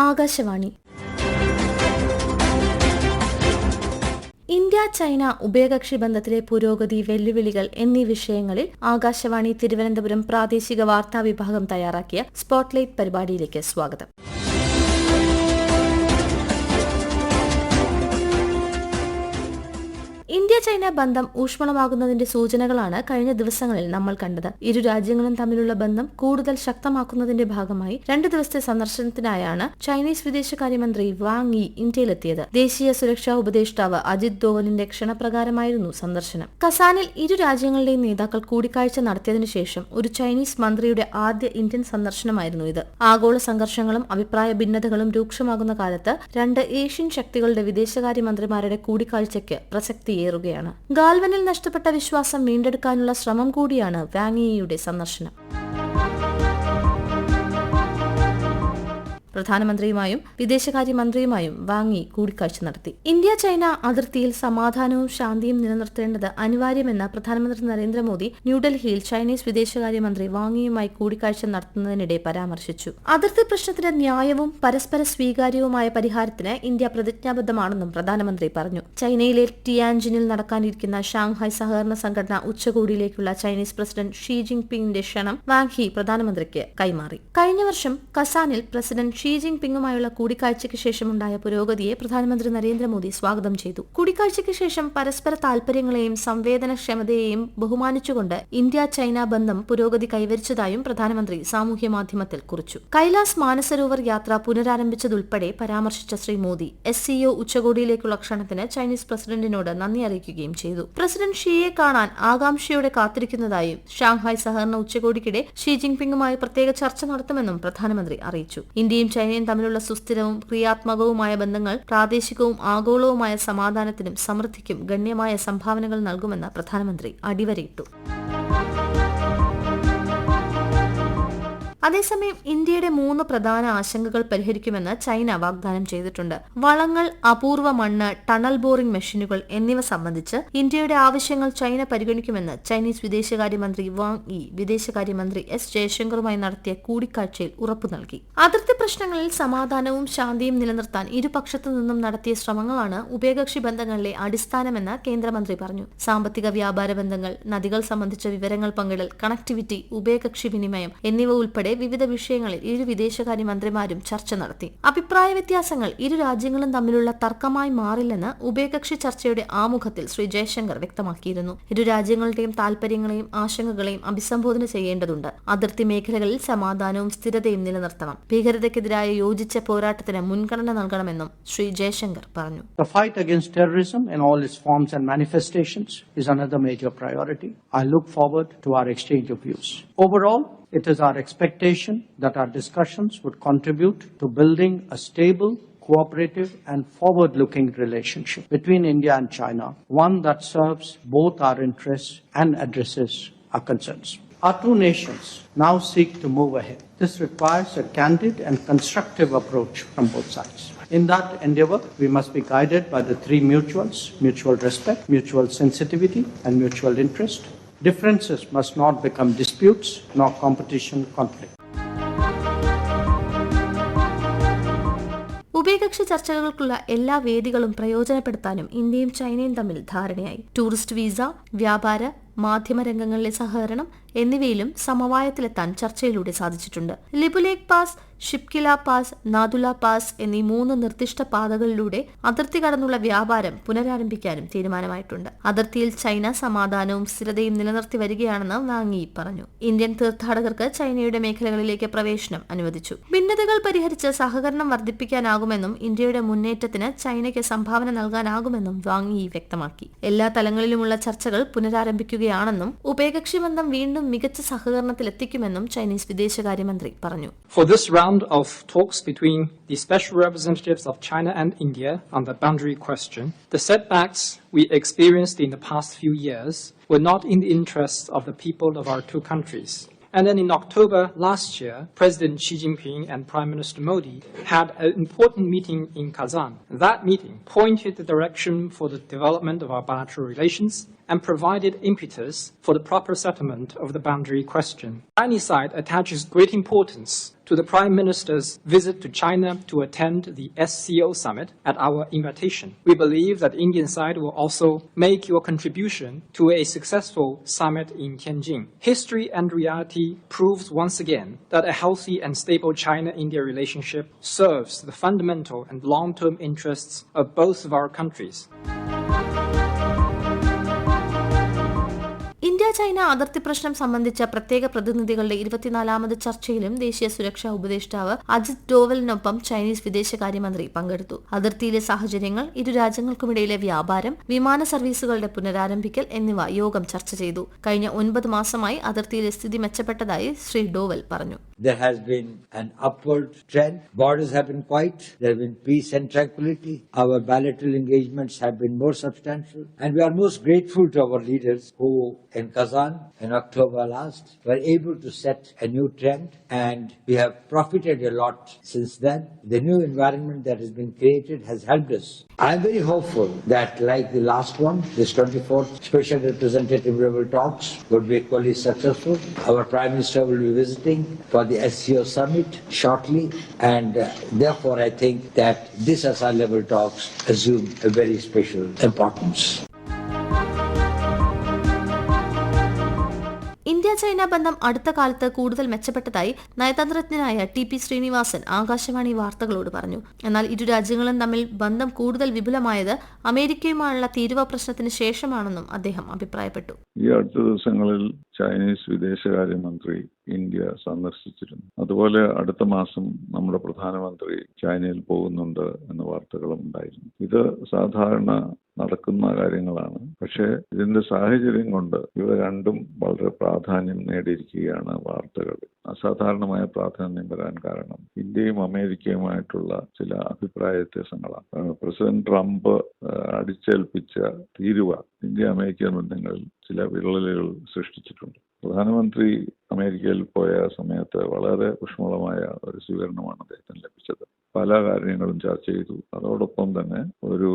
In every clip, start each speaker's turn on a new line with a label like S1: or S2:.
S1: Akashvani. India China ഉഭയകക്ഷി ബന്ധത്തിലെ പുരോഗതി, വെല്ലുവിളികൾ എന്നീ വിഷയങ്ങളിൽ ആകാശവാണി തിരുവനന്തപുരം പ്രാദേശിക വാർത്താ വിഭാഗം തയ്യാറാക്കിയ സ്പോട്ട്ലൈറ്റ് പരിപാടിയിലേക്ക് സ്വാഗതം. ഇന്ത്യ ചൈന ബന്ധം ഊഷ്മളമാകുന്നതിന്റെ സൂചനകളാണ് കഴിഞ്ഞ ദിവസങ്ങളിൽ നമ്മൾ കണ്ടത്. ഇരു രാജ്യങ്ങളും തമ്മിലുള്ള ബന്ധം കൂടുതൽ ശക്തമാക്കുന്നതിന്റെ ഭാഗമായി 2 ദിവസത്തെ സന്ദർശനത്തിനായാണ് ചൈനീസ് വിദേശകാര്യമന്ത്രി വാങ് യി ഇന്ത്യയിലെത്തിയത്. ദേശീയ സുരക്ഷാ ഉപദേഷ്ടാവ് അജിത് ദോവലിന്റെ ക്ഷണപ്രകാരമായിരുന്നു സന്ദർശനം. കസാനിൽ ഇരു രാജ്യങ്ങളുടെയും നേതാക്കൾ കൂടിക്കാഴ്ച നടത്തിയതിനു ശേഷം ഒരു ചൈനീസ് മന്ത്രിയുടെ ആദ്യ ഇന്ത്യൻ സന്ദർശനമായിരുന്നു ഇത്. ആഗോള സംഘർഷങ്ങളും അഭിപ്രായ ഭിന്നതകളും രൂക്ഷമാകുന്ന കാലത്ത് 2 ഏഷ്യൻ ശക്തികളുടെ വിദേശകാര്യമന്ത്രിമാരുടെ കൂടിക്കാഴ്ചയ്ക്ക് പ്രസക്തി ുകയാണ്. ഗാൽവനിൽ നഷ്ടപ്പെട്ട വിശ്വാസം വീണ്ടെടുക്കാനുള്ള ശ്രമം കൂടിയാണ് വാങ് യിയുടെ സന്ദർശനം. പ്രധാനമന്ത്രിയുമായും വിദേശകാര്യമന്ത്രിയുമായും വാങ് യി കൂടിക്കാഴ്ച നടത്തി. ഇന്ത്യ ചൈന അതിർത്തിയിൽ സമാധാനവും ശാന്തിയും നിലനിർത്തേണ്ടത് അനിവാര്യമെന്ന് പ്രധാനമന്ത്രി നരേന്ദ്രമോദി ന്യൂഡൽഹിയിൽ ചൈനീസ് വിദേശകാര്യമന്ത്രി വാങ് യിയുമായി കൂടിക്കാഴ്ച നടത്തുന്നതിനിടെ പരാമർശിച്ചു. അതിർത്തി പ്രശ്നത്തിന് ന്യായവും പരസ്പര സ്വീകാര്യവുമായ പരിഹാരത്തിന് ഇന്ത്യ പ്രതിജ്ഞാബദ്ധമാണെന്നും പ്രധാനമന്ത്രി പറഞ്ഞു. ചൈനയിലെ ടിയാൻജിനിൽ നടക്കാനിരിക്കുന്ന ഷാങ്ഹായ് സഹകരണ സംഘടന ഉച്ചകോടിയിലേക്കുള്ള ചൈനീസ് പ്രസിഡന്റ് ഷീ ജിങ് പിങ്ങിന്റെ ക്ഷണം വാങ് യി പ്രധാനമന്ത്രിക്ക് കൈമാറി. കഴിഞ്ഞ വർഷം കസാനിൽ പ്രസിഡന്റ് ഷീ ജിങ് പിങ്ങുമായുള്ള കൂടിക്കാഴ്ചയ്ക്ക് ശേഷമുണ്ടായ പുരോഗതിയെ പ്രധാനമന്ത്രി നരേന്ദ്രമോദി സ്വാഗതം ചെയ്തു. കൂടിക്കാഴ്ചയ്ക്ക് ശേഷം പരസ്പര താൽപര്യങ്ങളെയും സംവേദനക്ഷമതയെയും ബഹുമാനിച്ചുകൊണ്ട് ഇന്ത്യ ചൈന ബന്ധം പുരോഗതി കൈവരിച്ചതായും പ്രധാനമന്ത്രി സാമൂഹ്യ മാധ്യമത്തിൽ കുറിച്ചു. കൈലാസ് മാനസരോവർ യാത്ര പുനരാരംഭിച്ചതുൾപ്പെടെ പരാമർശിച്ച ശ്രീ മോദി SCO ഉച്ചകോടിയിലേക്കുള്ള ക്ഷണത്തിന് ചൈനീസ് പ്രസിഡന്റിനോട് നന്ദി അറിയിക്കുകയും ചെയ്തു. പ്രസിഡന്റ് ഷീയെ കാണാൻ ആകാംക്ഷയോടെ കാത്തിരിക്കുന്നതായും ഷാങ്ഹായ് സഹകരണ ഉച്ചകോടിക്കിടെ ഷീ ജിങ് പിങ്ങുമായി പ്രത്യേക ചർച്ച നടത്തുമെന്നും പ്രധാനമന്ത്രി അറിയിച്ചു. ഇന്ത്യയും ചൈനയും തമ്മിലുള്ള സുസ്ഥിരവും ക്രിയാത്മകവുമായ ബന്ധങ്ങൾ പ്രാദേശികവും ആഗോളവുമായ സമാധാനത്തിനും സമൃദ്ധിക്കും ഗണ്യമായ സംഭാവനകൾ നൽകുമെന്ന് പ്രധാനമന്ത്രി അടിവരയിട്ടു. അതേസമയം ഇന്ത്യയുടെ 3 പ്രധാന ആശങ്കകൾ പരിഹരിക്കുമെന്ന് ചൈന വാഗ്ദാനം ചെയ്തിട്ടുണ്ട്. വളങ്ങൾ, അപൂർവ മണ്ണ്, ടണൽ ബോറിംഗ് മെഷീനുകൾ എന്നിവ സംബന്ധിച്ച് ഇന്ത്യയുടെ ആവശ്യങ്ങൾ ചൈന പരിഗണിക്കുമെന്ന് ചൈനീസ് വിദേശകാര്യമന്ത്രി വാങ് യി വിദേശകാര്യമന്ത്രി S ജയശങ്കറുമായി നടത്തിയ കൂടിക്കാഴ്ചയിൽ ഉറപ്പു നൽകി. അതിർത്തി പ്രശ്നങ്ങളിൽ സമാധാനവും ശാന്തിയും നിലനിർത്താൻ ഇരുപക്ഷത്തു നിന്നും നടത്തിയ ശ്രമങ്ങളാണ് ഉഭയകക്ഷി ബന്ധങ്ങളിലെ അടിസ്ഥാനമെന്ന് കേന്ദ്രമന്ത്രി പറഞ്ഞു. സാമ്പത്തിക വ്യാപാര ബന്ധങ്ങൾ, നദികൾ സംബന്ധിച്ച വിവരങ്ങൾ പങ്കിടൽ, കണക്ടിവിറ്റി, ഉഭയകക്ഷി വിനിമയം എന്നിവ ഉൾപ്പെടെ വിവിധ വിഷയങ്ങളിൽ ഇരു വിദേശകാര്യമന്ത്രിമാരും ചർച്ച നടത്തി. അഭിപ്രായ വ്യത്യാസങ്ങൾ ഇരു രാജ്യങ്ങളും തമ്മിലുള്ള തർക്കമായി മാറില്ലെന്ന് ഉഭയകക്ഷി ചർച്ചയുടെ ആമുഖത്തിൽ ശ്രീ ജയശങ്കർ വ്യക്തമാക്കിയിരുന്നു. ഇരു രാജ്യങ്ങളുടെയും താൽപര്യങ്ങളെയും ആശങ്കകളെയും അഭിസംബോധന ചെയ്യേണ്ടതുണ്ട്. അതിർത്തി മേഖലകളിൽ സമാധാനവും സ്ഥിരതയും നിലനിർത്തണം. ഭീകരതയ്ക്കെതിരായ യോജിച്ച പോരാട്ടത്തിന് മുൻഗണന നൽകണമെന്നും ശ്രീ ജയശങ്കർ പറഞ്ഞു.
S2: The fight against terrorism in all its forms and manifestations is another major priority. I look forward to our exchange of views. Overall, it is our expectation that our discussions would contribute to building a stable, cooperative and forward-looking relationship between India and China, one that serves both our interests and addresses our concerns. Our two nations now seek to move ahead. This requires a candid and constructive approach from both sides. In that endeavor, we must be guided by the 3 mutuals: mutual respect, mutual sensitivity and mutual interest. Differences must not become disputes nor competition conflict.
S1: ഉഭയകക്ഷി ചർച്ചകൾക്കുള്ള എല്ലാ വേദികളും പ്രയോജനപ്പെടുത്താനും ഇന്ത്യയും ചൈനയും തമ്മിൽ ധാരണയായി. Tourist visa, വ്യാപാര, മാധ്യമരംഗങ്ങളിലെ സഹകരണം എന്നിവയിലും സമവായത്തിലെത്താൻ ചർച്ചയിലൂടെ സാധിച്ചിട്ടുണ്ട്. Lipulekh pass, Shipki La pass, Nathu La pass എന്നീ 3 നിർദ്ദിഷ്ട പാതകളിലൂടെ അതിർത്തി കടന്നുള്ള വ്യാപാരം പുനരാരംഭിക്കാനും തീരുമാനമായിട്ടുണ്ട്. അതിർത്തിയിൽ ചൈന സമാധാനവും സ്ഥിരതയും നിലനിർത്തി വരികയാണെന്ന് വാങ് യി പറഞ്ഞു. ഇന്ത്യൻ തീർത്ഥാടകർക്ക് ചൈനയുടെ മേഖലകളിലേക്ക് പ്രവേശനം അനുവദിച്ചു. ഭിന്നതകൾ പരിഹരിച്ച് സഹകരണം വർദ്ധിപ്പിക്കാനാകുമെന്നും ഇന്ത്യയുടെ മുന്നേറ്റത്തിന് ചൈനയ്ക്ക് സംഭാവന നൽകാനാകുമെന്നും വാങ് യി വ്യക്തമാക്കി. എല്ലാ തലങ്ങളിലുമുള്ള ചർച്ചകൾ പുനരാരംഭിക്കുകയാണെന്നും ഉഭയകക്ഷി ബന്ധം വീണ്ടും മികച്ച സഹകരണത്തിലെത്തിക്കുമെന്നും ചൈനീസ് വിദേശകാര്യമന്ത്രി പറഞ്ഞു.
S3: For this round of talks between the special representatives of China and India on the boundary question, the setbacks we experienced in the past few years were not in the interests of the people of our two countries. And then in October last year, President Xi Jinping and Prime Minister Modi had an important meeting in Kazan. That meeting pointed the direction for the development of our bilateral relations and provided impetus for the proper settlement of the boundary question. The Chinese side attaches great importance to the Prime Minister's visit to China to attend the SCO summit at our invitation. We believe that the Indian side will also make your contribution to a successful summit in Tianjin. History and reality proves once again that a healthy and stable China-India relationship serves the fundamental and long-term interests of both of our countries.
S1: India China അതിർത്തി പ്രശ്നം സംബന്ധിച്ച പ്രത്യേക പ്രതിനിധികളുടെ 24ാമത് ചർച്ചയിലും ദേശീയ സുരക്ഷാ ഉപദേഷ്ടാവ് Ajith ഡോവലിനൊപ്പം Chinese വിദേശകാര്യമന്ത്രി പങ്കെടുത്തു. അതിർത്തിയിലെ സാഹചര്യങ്ങൾ, ഇരു രാജ്യങ്ങൾക്കുമിടയിലെ വ്യാപാരം, വിമാന സർവീസുകളുടെ പുനരാരംഭിക്കൽ എന്നിവ യോഗം ചർച്ച ചെയ്തു. കഴിഞ്ഞ 9 മാസമായി അതിർത്തിയിലെ സ്ഥിതി മെച്ചപ്പെട്ടതായി ശ്രീ ഡോവൽ പറഞ്ഞു.
S4: There has been an upward trend. Borders have been quiet. There have been peace and tranquility. Our bilateral engagements have been more substantial. And we are most grateful to our leaders who, in Kazan in October last, were able to set a new trend. And we have profited a lot since then. The new environment that has been created has helped us. I am very hopeful that, like the last one, this 24th Special Representative level talks would be equally successful. Our Prime Minister will be visiting for the SCO summit shortly, and therefore I think that this SR level talks assume a very special importance.
S1: India China ബന്ധം അടുത്ത കാലത്ത് കൂടുതൽ മെച്ചപ്പെട്ടതായി നയതന്ത്രജ്ഞനായ TP Sreenivasan Akashvani വാർത്തകളോട് പറഞ്ഞു. എന്നാൽ ഇരു രാജ്യങ്ങളും തമ്മിൽ ബന്ധം കൂടുതൽ വിപുലമായത് അമേരിക്കയുമായുള്ള തീരുവ പ്രശ്നത്തിന് ശേഷമാണെന്നും അദ്ദേഹം അഭിപ്രായപ്പെട്ടു.
S5: ഈ അടുത്ത ദിവസങ്ങളിൽ ചൈനീസ് വിദേശകാര്യമന്ത്രി ഇന്ത്യ സന്ദർശിച്ചിരുന്നു. അതുപോലെ അടുത്ത മാസം നമ്മുടെ പ്രധാനമന്ത്രി ചൈനയിൽ പോകുന്നുണ്ട് എന്ന വാർത്തകളും ഉണ്ടായിരുന്നു. ഇത് സാധാരണ നടക്കുന്ന കാര്യങ്ങളാണ്. പക്ഷേ ഇതിന്റെ സാഹചര്യം കൊണ്ട് ഇവ രണ്ടും വളരെ പ്രാധാന്യം നേടിയിരിക്കുകയാണ് വാർത്തകൾ. അസാധാരണമായ പ്രാധാന്യം വരാൻ കാരണം ഇന്ത്യയും അമേരിക്കയുമായിട്ടുള്ള ചില അഭിപ്രായ വ്യത്യാസങ്ങളാണ്. പ്രസിഡന്റ് ട്രംപ് അടിച്ചേൽപ്പിച്ച തീരുവ ഇന്ത്യ അമേരിക്കൻ ബന്ധങ്ങളിൽ ചില വിള്ളലുകൾ സൃഷ്ടിച്ചിട്ടുണ്ട്. പ്രധാനമന്ത്രി അമേരിക്കയിൽ പോയ സമയത്ത് വളരെ ഊഷ്മളമായ ഒരു സ്വീകരണമാണ് അദ്ദേഹത്തിന് ലഭിച്ചത്. പല കാര്യങ്ങളും ചർച്ച ചെയ്തു. അതോടൊപ്പം തന്നെ ഒരു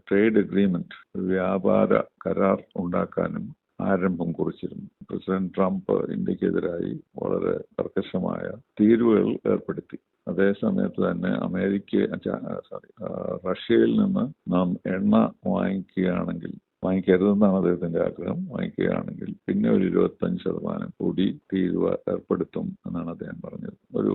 S5: ട്രേഡ് അഗ്രീമെന്റ്, ഒരു വ്യാപാര കരാർ ഉണ്ടാക്കാനും ആരംഭം കുറിച്ചിരുന്നു. പ്രസിഡന്റ് ട്രംപ് ഇന്ത്യക്കെതിരായി വളരെ കർക്കശമായ തീരുവകൾ ഏർപ്പെടുത്തി. അതേസമയത്ത് തന്നെ റഷ്യയിൽ നിന്ന് നാം എണ്ണ വാങ്ങിക്കരുതെന്നാണ് അദ്ദേഹത്തിന്റെ ആഗ്രഹം. വാങ്ങിക്കുകയാണെങ്കിൽ പിന്നെ ഒരു 25% കൂടി തീരുവ ഏർപ്പെടുത്തും എന്നാണ് അദ്ദേഹം പറഞ്ഞത്. ഒരു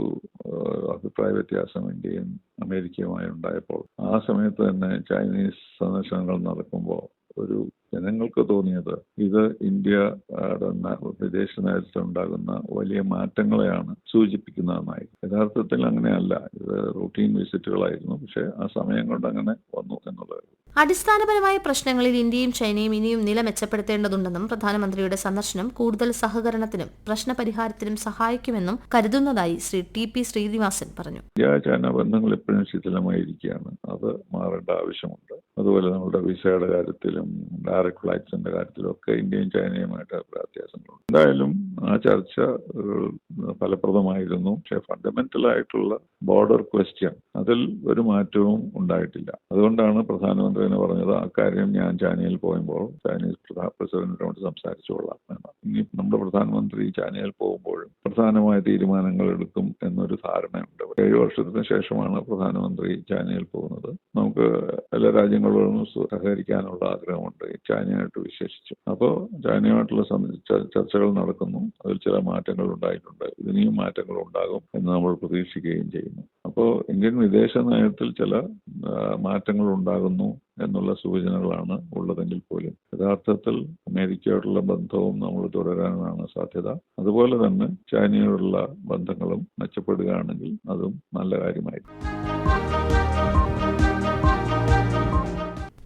S5: അഭിപ്രായ വ്യത്യാസം ഇന്ത്യയും അമേരിക്കയുമായി ഉണ്ടായപ്പോൾ ആ സമയത്ത് തന്നെ ചൈനീസ് സന്ദർശനങ്ങൾ നടക്കുമ്പോൾ ഒരു ജനങ്ങൾക്ക് തോന്നിയത് ഇത് ഇന്ത്യയുടെ വിദേശ നയത്തിൽ ഉണ്ടാകുന്ന വലിയ മാറ്റങ്ങളെയാണ് സൂചിപ്പിക്കുന്നതെന്നായി. യഥാർത്ഥത്തിൽ അങ്ങനെയല്ല. ഇത് റൂട്ടീൻ വിസിറ്റുകളായിരുന്നു. പക്ഷേ ആ സമയം കൊണ്ട് അങ്ങനെ വന്നു എന്നുള്ളത്.
S1: അടിസ്ഥാനപരമായ പ്രശ്നങ്ങളിൽ ഇന്ത്യയും ചൈനയും ഇനിയും നില മെച്ചപ്പെടുത്തേണ്ടതുണ്ടെന്നും പ്രധാനമന്ത്രിയുടെ സന്ദർശനം കൂടുതൽ സഹകരണത്തിനും പ്രശ്നപരിഹാരത്തിനും സഹായിക്കുമെന്നും കരുതുന്നതായി ശ്രീ TP ശ്രീനിവാസൻ പറഞ്ഞു.
S5: ഇന്ത്യ ചൈന ബന്ധങ്ങൾ എപ്പോഴും ശിഥിലമായിരിക്കുകയാണ്. അത് മാറേണ്ട ആവശ്യമുണ്ട്. അതുപോലെ നമ്മുടെ വിസയുടെ കാര്യത്തിലും ഡയറക്ട് ഫ്ലൈറ്റ്സിന്റെ കാര്യത്തിലും ഒക്കെ ഇന്ത്യയും ചൈനയുമായിട്ട് വ്യത്യാസങ്ങളുണ്ട്. എന്തായാലും ആ ചർച്ച ഫലപ്രദമായിരുന്നു. പക്ഷെ ഫണ്ടമെന്റൽ ആയിട്ടുള്ള ബോർഡർ ക്വസ്റ്റ്യൻ അതിൽ ഒരു മാറ്റവും ഉണ്ടായിട്ടില്ല. അതുകൊണ്ടാണ് പ്രധാനമന്ത്രി പറഞ്ഞത് അക്കാര്യം ഞാൻ ചൈനയിൽ പോകുമ്പോൾ ചൈനീസ് പ്രസിഡന്റിനോട് സംസാരിച്ചുകൊള്ളാം എന്ന്. ഇനി നമ്മുടെ പ്രധാനമന്ത്രി ചൈനയിൽ പോകുമ്പോഴും പ്രധാനമായ തീരുമാനങ്ങൾ എടുക്കും എന്നൊരു ധാരണയുണ്ട്. 7 വർഷത്തിന് ശേഷമാണ് പ്രധാനമന്ത്രി ചൈനയിൽ പോകുന്നത്. നമുക്ക് എല്ലാ രാജ്യങ്ങളോടും സഹകരിക്കാനുള്ള ആഗ്രഹമുണ്ട്, ചൈനയായിട്ട് വിശേഷിച്ചു. അപ്പോൾ ചൈനയുമായിട്ടുള്ള ചർച്ചകൾ നടക്കുന്നു. അതിൽ ചില മാറ്റങ്ങൾ ഉണ്ടായിട്ടുണ്ട്. ഇനിയും മാറ്റങ്ങൾ ഉണ്ടാകും എന്ന് നമ്മൾ പ്രതീക്ഷിക്കുകയും ചെയ്യുന്നു. അപ്പോൾ ഇന്ത്യൻ വിദേശ നയത്തിൽ ചില മാറ്റങ്ങൾ ഉണ്ടാകുന്നു എന്നുള്ള സൂചനകളാണ് ഉള്ളതെങ്കിൽ പോലും യഥാർത്ഥത്തിൽ അമേരിക്കയോടുള്ള ബന്ധവും നമ്മൾ തുടരാനാണ് സാധ്യത. അതുപോലെ തന്നെ ചൈനയോടുള്ള ബന്ധങ്ങളും മെച്ചപ്പെടുകയാണെങ്കിൽ അതും നല്ല കാര്യമായിരിക്കും.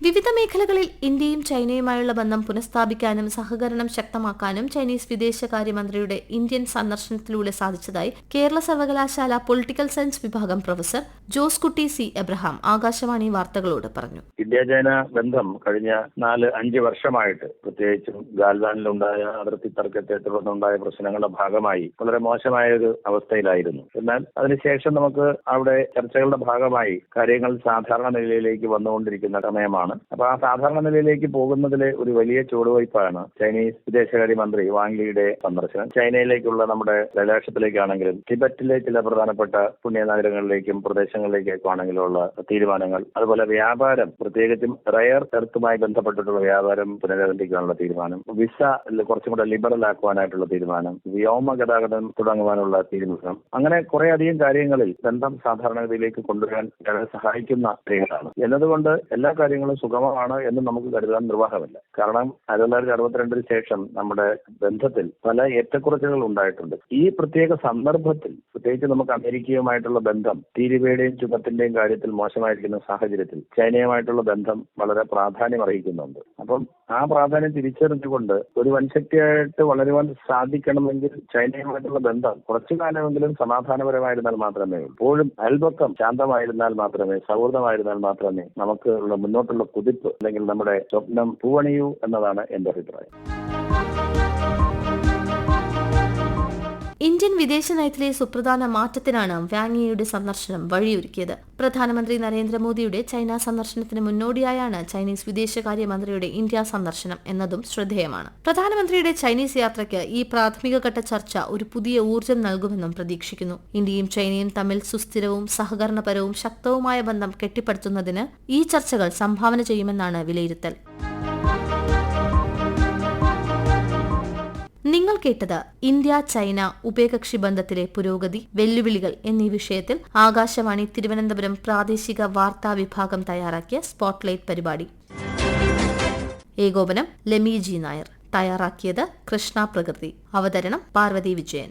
S1: വിവിധ മേഖലകളിൽ ഇന്ത്യയും ചൈനയുമായുള്ള ബന്ധം പുനഃസ്ഥാപിക്കാനും സഹകരണം ശക്തമാക്കാനും ചൈനീസ് വിദേശകാര്യമന്ത്രിയുടെ ഇന്ത്യൻ സന്ദർശനത്തിലൂടെ സാധിച്ചതായി കേരള സർവകലാശാല പൊളിറ്റിക്കൽ സയൻസ് വിഭാഗം പ്രൊഫസർ ജോസ് കുട്ടി C. എബ്രഹാം ആകാശവാണി വാർത്തകളോട് പറഞ്ഞു.
S6: ഇന്ത്യ ചൈന ബന്ധം കഴിഞ്ഞ 4-5 വർഷമായിട്ട്, പ്രത്യേകിച്ചും ഗാൽവാനിലുണ്ടായ അതിർത്തി തർക്കത്തെ തുടർന്നുണ്ടായ പ്രശ്നങ്ങളുടെ ഭാഗമായി വളരെ മോശമായ ഒരു അവസ്ഥയിലായിരുന്നു. എന്നാൽ അതിനുശേഷം നമുക്ക് അവിടെ ചർച്ചകളുടെ ഭാഗമായി കാര്യങ്ങൾ സാധാരണ നിലയിലേക്ക് വന്നുകൊണ്ടിരിക്കുന്ന സമയമാണ്. അപ്പൊ ആ സാധാരണ നിലയിലേക്ക് പോകുന്നതിലെ ഒരു വലിയ ചുവടുവയ്പ്പാണ് ചൈനീസ് വിദേശകാര്യമന്ത്രി വാങ് യിയുടെ സന്ദർശനം. ചൈനയിലേക്കുള്ള നമ്മുടെ ലക്ഷ്യത്തിലേക്കാണെങ്കിലും ടിബറ്റിലെ ചില പ്രധാനപ്പെട്ട പുണ്യനഗരങ്ങളിലേക്കും പ്രദേശങ്ങളിലേക്കൊക്കെ ആണെങ്കിലുള്ള തീരുമാനങ്ങൾ, അതുപോലെ വ്യാപാരം, പ്രത്യേകിച്ചും റയർ എർത്തുമായി ബന്ധപ്പെട്ടിട്ടുള്ള വ്യാപാരം പുനരാരംഭിക്കാനുള്ള തീരുമാനം, വിസ കുറച്ചും കൂടെ ലിബറൽ ആക്കുവാനായിട്ടുള്ള തീരുമാനം, വ്യോമ ഗതാഗതം തുടങ്ങുവാനുള്ള തീരുമാനം, അങ്ങനെ കുറെ അധികം കാര്യങ്ങളിൽ ബന്ധം സാധാരണഗതിയിലേക്ക് കൊണ്ടുവരാൻ വളരെ സഹായിക്കുന്ന കാര്യങ്ങളാണ്. എന്നതുകൊണ്ട് എല്ലാ കാര്യങ്ങളും സുഗമമാണ് എന്ന് നമുക്ക് കരുതാൻ നിർവാഹമില്ല. കാരണം 1962 ശേഷം നമ്മുടെ ബന്ധത്തിൽ പല ഏറ്റക്കുറച്ചുകൾ ഉണ്ടായിട്ടുണ്ട്. ഈ പ്രത്യേക സന്ദർഭത്തിൽ പ്രത്യേകിച്ച് നമുക്ക് അമേരിക്കയുമായിട്ടുള്ള ബന്ധം തീരുവയുടെയും ചുമത്തിന്റെയും കാര്യത്തിൽ മോശമായിരിക്കുന്ന സാഹചര്യത്തിൽ ചൈനയുമായിട്ടുള്ള ബന്ധം വളരെ പ്രാധാന്യം അർഹിക്കുന്നുണ്ട്. അപ്പം ആ പ്രാധാന്യം തിരിച്ചറിഞ്ഞുകൊണ്ട് ഒരു വൻശക്തിയായിട്ട് വളരുവാൻ സാധിക്കണമെങ്കിൽ ചൈനയുമായിട്ടുള്ള ബന്ധം കുറച്ചു കാലമെങ്കിലും സമാധാനപരമായിരുന്നാൽ മാത്രമേ ഉള്ളൂ. എപ്പോഴും അയൽപക്കം ശാന്തമായിരുന്നാൽ മാത്രമേ, സൗഹൃദമായിരുന്നാൽ മാത്രമേ നമുക്ക് ഉള്ള മുന്നോട്ടുള്ള കുതിപ്പ് അല്ലെങ്കിൽ നമ്മുടെ സ്വപ്നം പൂവണിയൂ എന്നതാണ് എന്റെ അഭിപ്രായം.
S1: ഇന്ത്യൻ വിദേശ നയത്തിലെ സുപ്രധാന മാറ്റത്തിനാണ് വാങ് യിയുടെ സന്ദർശനം വഴിയൊരുക്കിയത്. പ്രധാനമന്ത്രി നരേന്ദ്രമോദിയുടെ ചൈന സന്ദർശനത്തിന് മുന്നോടിയായാണ് ചൈനീസ് വിദേശകാര്യമന്ത്രിയുടെ ഇന്ത്യ സന്ദർശനം എന്നതും ശ്രദ്ധേയമാണ്. പ്രധാനമന്ത്രിയുടെ ചൈനീസ് യാത്രയ്ക്ക് ഈ പ്രാഥമികഘട്ട ചർച്ച ഒരു പുതിയ ഊർജ്ജം നൽകുമെന്നും പ്രതീക്ഷിക്കുന്നു. ഇന്ത്യയും ചൈനയും തമ്മിൽ സുസ്ഥിരവും സഹകരണപരവും ശക്തവുമായ ബന്ധം കെട്ടിപ്പടുത്തുന്നതിന് ഈ ചർച്ചകൾ സംഭാവന ചെയ്യുമെന്നാണ് വിലയിരുത്തൽ. നിങ്ങൾ കേട്ടത് ഇന്ത്യ ചൈന ഉഭയകക്ഷി ബന്ധത്തിലെ പുരോഗതി, വെല്ലുവിളികൾ എന്നീ വിഷയത്തിൽ ആകാശവാണി തിരുവനന്തപുരം പ്രാദേശിക വാർത്താ വിഭാഗം തയ്യാറാക്കിയ സ്പോട്ട്ലൈറ്റ് പരിപാടി. ഏകോപനം ലെമി ജി നായർ. തയ്യാറാക്കിയത് കൃഷ്ണ പ്രകൃതി. അവതരണം പാർവതി വിജയൻ.